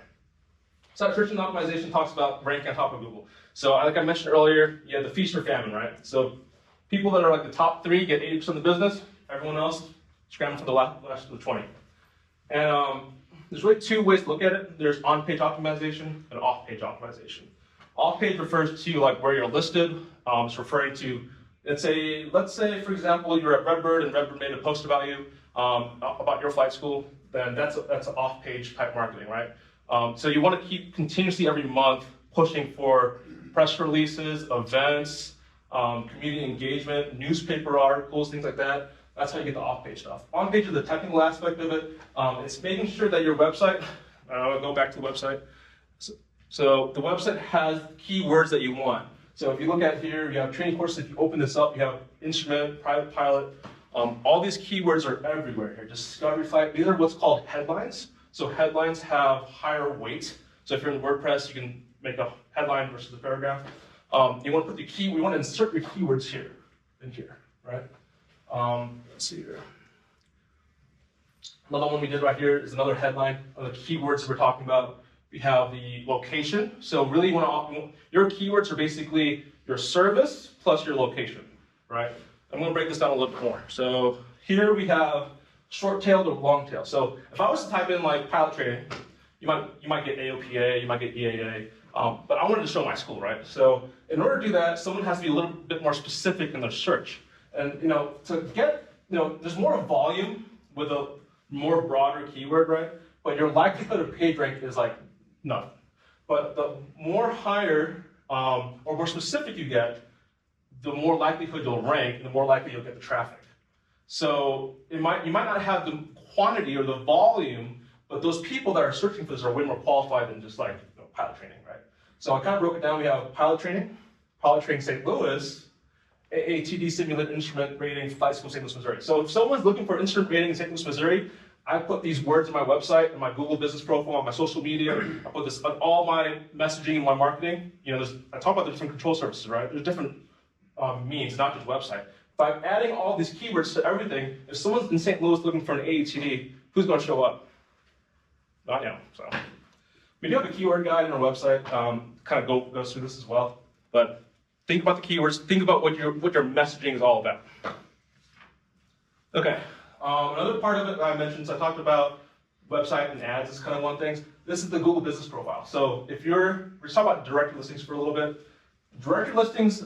So search engine optimization talks about ranking on top of Google. So like I mentioned earlier, you have the feast or famine, right? So people that are like the top 3 get 80% of the business. Everyone else scramble for the last of the 20. And there's really 2 ways to look at it. There's on-page optimization and off-page optimization. Off-page refers to like where you're listed. It's referring to let's say, for example, you're at Redbird and Redbird made a post about you, about your flight school, then that's an off-page type marketing, right? So you want to keep continuously every month pushing for press releases, events, community engagement, newspaper articles, things like that. That's how you get the off-page stuff. On-page is the technical aspect of it. It's making sure that your website, I'll go back to the website. So the website has keywords that you want. So if you look at here, you have training courses. If you open this up, you have instrument, private pilot. All these keywords are everywhere here. Discovery flight, these are what's called headlines. So headlines have higher weight. So if you're in WordPress, you can make a headline versus a paragraph. You want to put we want to insert your keywords here, in here, right? Let's see here. Another one we did right here is another headline of the keywords that we're talking about. We have the location. So really, your keywords are basically your service plus your location, right? I'm going to break this down a little bit more. So here we have short tail to long tail. So if I was to type in like pilot training, you might get AOPA, you might get EAA, but I wanted to show my school, right? So in order to do that, someone has to be a little bit more specific in their search. And to get, there's more volume with a more broader keyword, right? But your likelihood of page rank is like none. But the more higher or more specific you get, the more likelihood you'll rank, and the more likely you'll get the traffic. So you might not have the quantity or the volume, but those people that are searching for this are way more qualified than just like pilot training, right? So I kind of broke it down. We have pilot training St. Louis, AATD simulated instrument rating, flight school St. Louis, Missouri. So if someone's looking for instrument rating in St. Louis, Missouri, I put these words in my website, in my Google business profile, on my social media. I put this on all my messaging and my marketing. I talk about the different control surfaces, right? There's different means, not just website. By adding all these keywords to everything, if someone's in St. Louis looking for an AATD, who's going to show up? Not you. So we do have a keyword guide on our website. Kind of goes through this as well. But think about the keywords. Think about what your messaging is all about. Okay. Another part of it I mentioned, so I talked about website and ads is kind of one thing. This is the Google business profile. So if we're talking about directory listings for a little bit. Directory listings,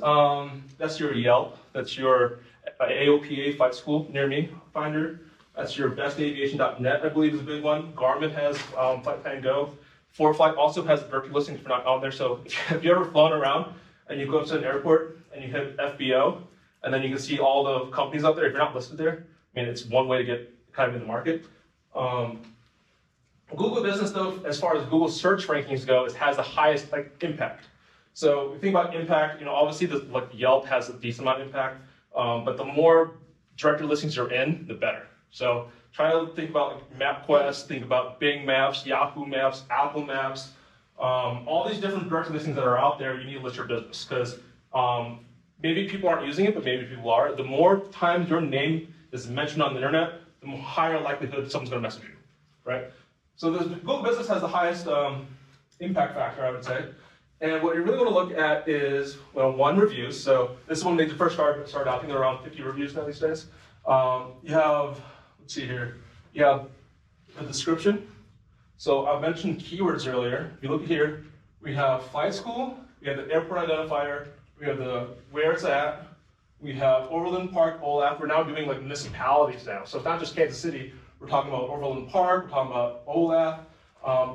that's your Yelp, that's your AOPA flight school near me finder. That's your bestaviation.net, I believe is a big one. Garmin has Flight Plan Go. ForeFlight also has directory listings if you're not on there. So if you ever flown around and you go up to an airport and you hit FBO, and then you can see all the companies out there, if you're not listed there, I mean, it's one way to get kind of in the market. Google Business, though, as far as Google search rankings go, it has the highest impact. So if you think about impact, obviously Yelp has a decent amount of impact, but the more directory listings you're in, the better. So try to think about MapQuest, think about Bing Maps, Yahoo Maps, Apple Maps, all these different directory listings that are out there. You need to list your business because maybe people aren't using it, but maybe people are. The more times your name is mentioned on the internet, the more higher likelihood someone's going to message you, right? So the Google Business has the highest impact factor, I would say. And what you really want to look at is, one, reviews. So this is when they first started out. I think they're around 50 reviews now these days. You have, let's see here, you have the description. So I mentioned keywords earlier. If you look here, we have flight school, we have the airport identifier, we have the where it's at, we have Overland Park, OLAF. We're now doing municipalities now. So it's not just Kansas City. We're talking about Overland Park, we're talking about OLAF.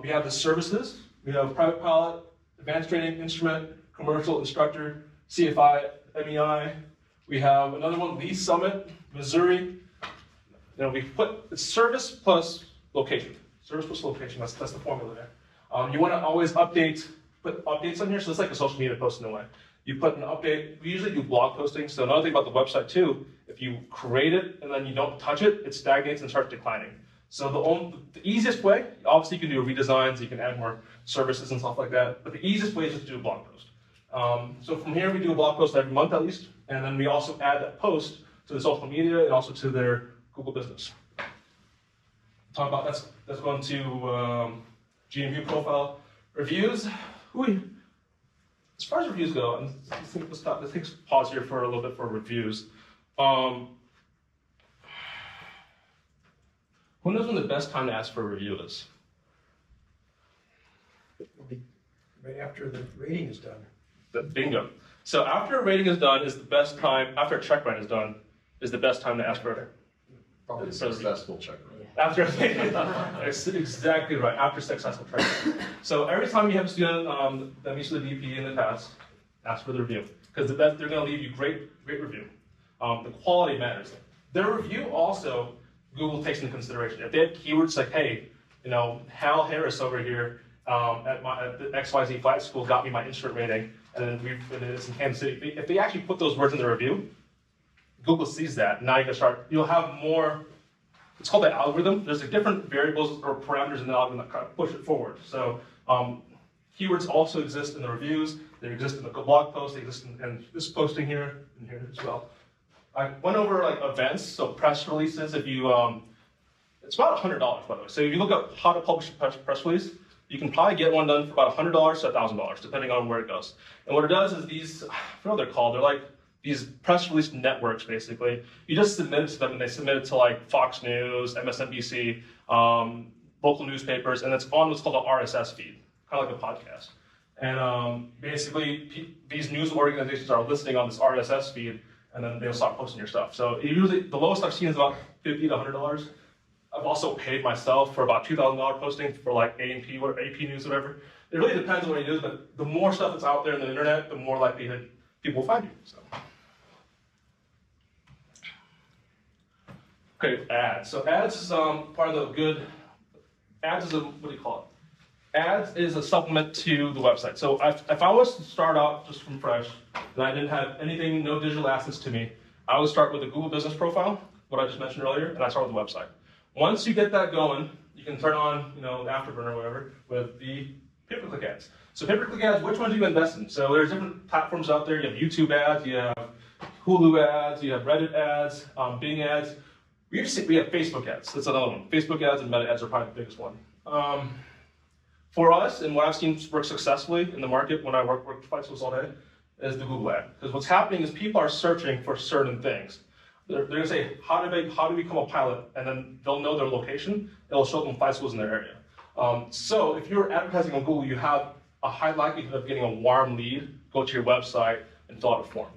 We have the services. We have private pilot, advanced training, instrument, commercial, instructor, CFI, MEI. We have another one, Lee Summit, Missouri. We put service plus location. Service plus location, that's the formula there. You want to always put updates on here, so it's like a social media post in a way. You put an update, we usually do blog postings, so another thing about the website too, if you create it and then you don't touch it, it stagnates and starts declining. So the easiest way, obviously you can do redesigns, you can add more services and stuff like that, but the easiest way is just to do a blog post. So from here we do a blog post every month at least, and then we also add that post to the social media and also to their Google Business. Talk about that's going to GMU profile. Reviews, as far as reviews go, and let's pause here for a little bit for reviews. Who knows when the best time to ask for a review is? Right after the rating is done. Bingo. So after a rating is done is the best time, after a check ride is done, is the best time to ask for Probably a successful check ride. after, it's exactly right, after successful check ride. So every time you have a student that meets with the VP in the past, ask for the review. Because they're gonna leave you great review. The quality matters. Their review also, Google takes into consideration. If they have keywords like, hey, Hal Harris over here at the XYZ flight school got me my instrument rating, and then it's in Kansas City. If they actually put those words in the review, Google sees that. Now you'll have more, it's called the algorithm. There's different variables or parameters in the algorithm that kind of push it forward. So keywords also exist in the reviews. They exist in the blog post. They exist in this posting here and here as well. I went over like events, so press releases. If you, it's about $100 by the way. So if you look up how to publish a press release, you can probably get one done for about $100 to $1,000, depending on where it goes. And what it does is these, I forget what they're called. They're like these press release networks, basically. You just submit it to them, and they submit it to like Fox News, MSNBC, local newspapers, and it's on what's called an RSS feed, kind of like a podcast. And basically, these news organizations are listening on this RSS feed, and then they'll start posting your stuff. So usually, the lowest I've seen is about $50 to $100. I've also paid myself for about $2,000 posting for like A&P or AP News, whatever. It really depends on what you do, but the more stuff that's out there on the internet, the more likely people will find you. So. Okay, ads. So ads is part of the good. Ads is a, what do you call it? Ads is a supplement to the website. So if I was to start out just from fresh, and I didn't have anything, no digital assets to me, I would start with a Google Business Profile, what I just mentioned earlier, and I start with the website. Once you get that going, you can turn on, the Afterburner or whatever with the pay-per-click ads. So pay-per-click ads, which one do you invest in? So there's different platforms out there. You have YouTube ads, you have Hulu ads, you have Reddit ads, Bing ads. We have Facebook ads. That's another one. Facebook ads and Meta ads are probably the biggest one. For us, and what I've seen work successfully in the market when I work with flight schools all day, is the Google ad. Because what's happening is people are searching for certain things. They're going to say, how to become a pilot, and then they'll know their location. It'll show them flight schools in their area. So if you're advertising on Google, you have a high likelihood of getting a warm lead, go to your website, and fill out a form.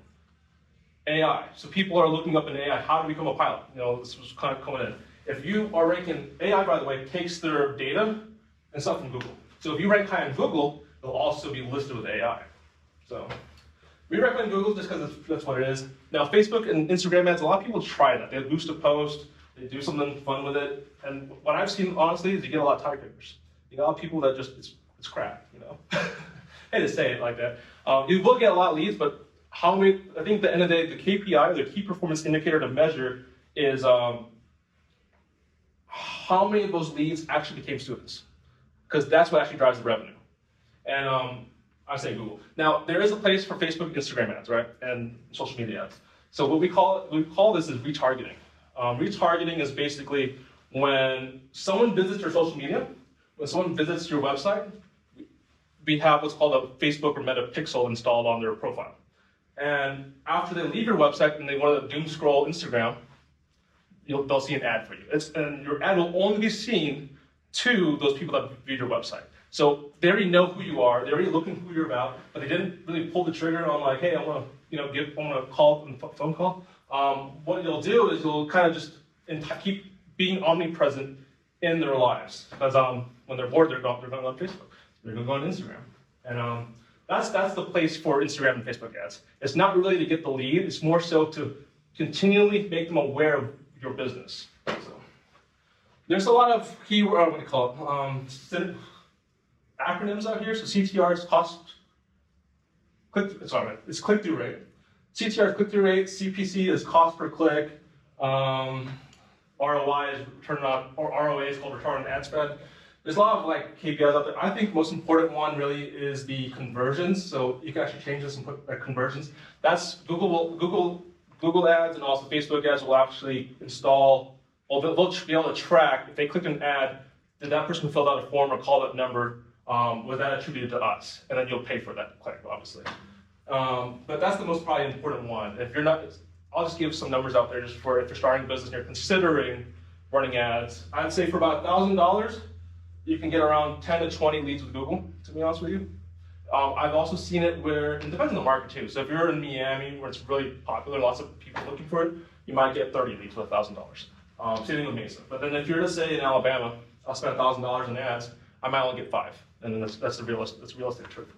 AI. So people are looking up in AI, how to become a pilot. This was kind of coming in. If you are ranking, AI, by the way, takes their data and stuff from Google. So if you rank high on Google, it'll also be listed with AI. So we recommend Google just because that's what it is. Now, Facebook and Instagram ads, a lot of people try that. They boost a post, they do something fun with it. And what I've seen, honestly, is you get a lot of tie pickers. You got a lot of people that just, it's crap, I hate to say it like that. You will get a lot of leads, but I think at the end of the day, the KPI, the key performance indicator to measure is how many of those leads actually became students. Because that's what actually drives the revenue. And I say Google. Now, there is a place for Facebook and Instagram ads, right? And social media ads. So what we call this is retargeting. Retargeting is basically when someone visits your social media, when someone visits your website, we have what's called a Facebook or Meta pixel installed on their profile. And after they leave your website and they want to doom scroll Instagram, they'll see an ad for you. And your ad will only be seen to those people that viewed your website. So they already know who you are, they're already looking who you're about, but they didn't really pull the trigger on like, hey, I want to call a phone call. What you'll do is you'll kind of just keep being omnipresent in their lives. Because when they're bored, they're going to go on Facebook, they're going to go on Instagram. And that's the place for Instagram and Facebook ads. It's not really to get the lead, it's more so to continually make them aware of your business. So there's a lot of keyword, what do you call it? Acronyms out here. So CTR is it's click-through rate. CTR is click-through rate. CPC is cost per click. ROI is return on, or ROA is called return on ad spend. There's a lot of KPIs out there. I think the most important one really is the conversions. So you can actually change this and put conversions. That's Google ads and also Facebook ads will actually install. Well, they'll be able to track if they click an ad. Did that person who filled out a form or call that number? Was that attributed to us? And then you'll pay for that click, obviously. But that's the most probably important one. If you're not, I'll just give some numbers out there just for if you're starting a business and you're considering running ads. I'd say for about $1,000, you can get around 10 to 20 leads with Google, to be honest with you. I've also seen it where, it depends on the market too. So if you're in Miami, where it's really popular, lots of people looking for it, you might get 30 leads with $1,000. Same thing with Mesa. But then if you're to say in Alabama, I'll spend $1,000 in ads, I might only get 5. And then that's realistic truth.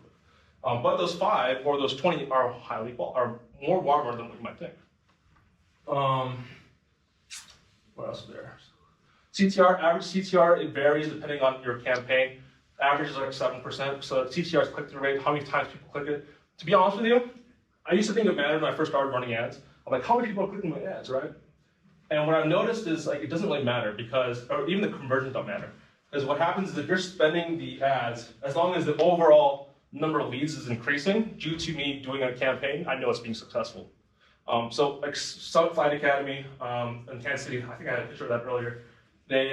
But those 5 or those 20 are are more warmer than what you might think. What else is there? CTR, average CTR, it varies depending on your campaign. Average is like 7%. So CTR is click-through rate, how many times people click it. To be honest with you, I used to think it mattered when I first started running ads. I'm like, how many people are clicking my ads, right? And what I've noticed is like it doesn't really matter because, or even the conversions don't matter. Because what happens is if you're spending the ads, as long as the overall number of leads is increasing due to me doing a campaign, I know it's being successful. So like Summit Flight Academy in Kansas City, I think I had a picture of that earlier. They,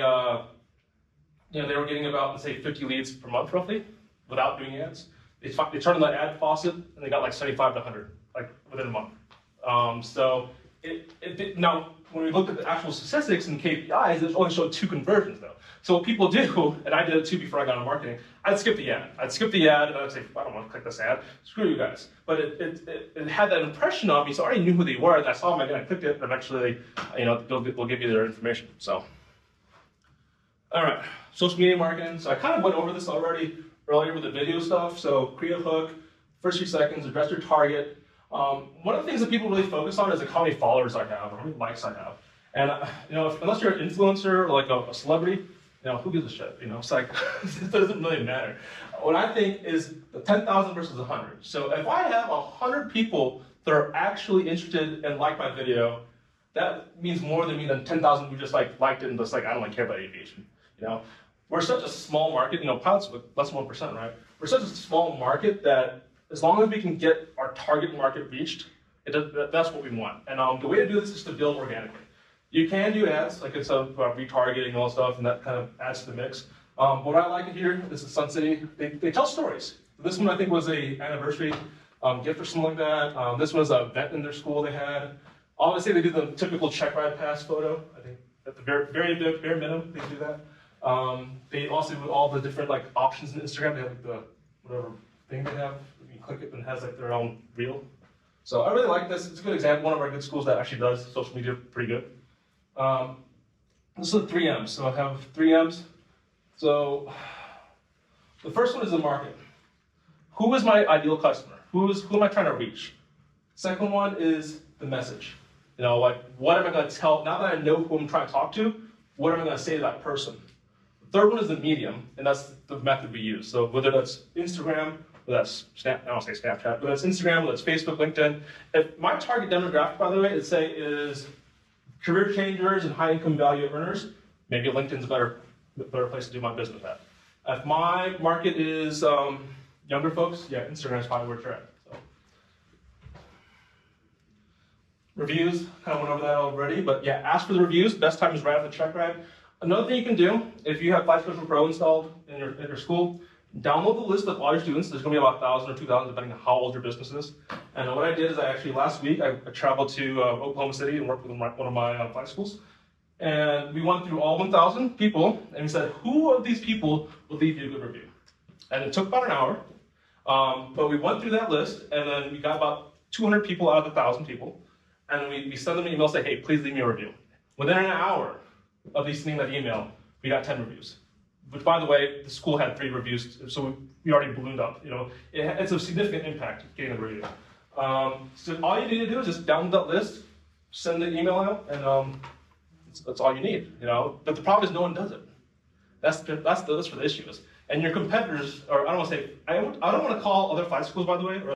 they were getting about, let's say, 50 leads per month roughly without doing ads. They turned on the ad faucet and they got like 75 to 100, like within a month. So now, when we look at the actual statistics and KPIs, it only showed 2 conversions though. So what people do, and I did it too before I got into marketing, I'd skip the ad. I'd skip the ad and I'd say, I don't want to click this ad, screw you guys. But it had that impression on me, so I already knew who they were, and I saw them again, I clicked it, and eventually, they'll give you their information, so. All right, social media marketing. So I kind of went over this already earlier with the video stuff. So create a hook, first few seconds, address your target. One of the things that people really focus on is like how many followers I have or how many likes I have. And unless you're an influencer or like a celebrity, who gives a shit? It's like it doesn't really matter. What I think is the 10,000 versus 100. So if I have 100 people that are actually interested and like my video, that means more than 10,000 who just like liked it and just like I don't like care about aviation. We're such a small market. Pilots with less than 1%, right? We're such a small market that as long as we can get our target market reached, that's what we want. And the way to do this is to build organically. You can do ads, like it's about retargeting and all that stuff, and that kind of adds to the mix. What I like here is the Sun City. They tell stories. This one I think was a anniversary gift or something like that. This was an event in their school they had. Obviously, they do the typical check ride pass photo. I think at the very bare minimum, they do that. They also do all the different like options in Instagram. They have like the whatever thing they have. You click it and it has like their own reel. So I really like this. It's a good example. One of our good schools that actually does social media pretty good. This is the 3 M's. So I have 3 M's. So the first one is the market. Who is my ideal customer? Who am I trying to reach? Second one is the message. Like what am I going to tell? Now that I know who I'm trying to talk to, what am I going to say to that person? The third one is the medium, and that's the method we use. So whether that's Instagram, whether that's I don't say Snapchat, whether that's Instagram, whether it's Facebook, LinkedIn. If my target demographic, by the way, is career changers and high income value earners, maybe LinkedIn's a better place to do my business at. If my market is younger folks, yeah, Instagram's probably where you're at. So. Reviews, kind of went over that already, but yeah, ask for the reviews. Best time is right after the check ride. Another thing you can do, if you have Flight Special Pro installed in your school, download the list of all your students. There's going to be about 1,000 or 2,000 depending on how old your business is. And what I did is last week, I traveled to Oklahoma City and worked with one of my flight schools. And we went through all 1,000 people and we said, who of these people will leave you a good review? And it took about an hour, but we went through that list and then we got about 200 people out of the 1,000 people. And then we sent them an email saying, hey, please leave me a review. Within an hour of these sending that email, we got 10 reviews. Which, by the way, the school had 3 reviews, so we already ballooned up. It's a significant impact getting a review. So all you need to do is just download that list, send the email out, and that's all you need. But the problem is no one does it. That's where the issue is. And your competitors, or I don't want to say, I don't want to call other flight schools, by the way, or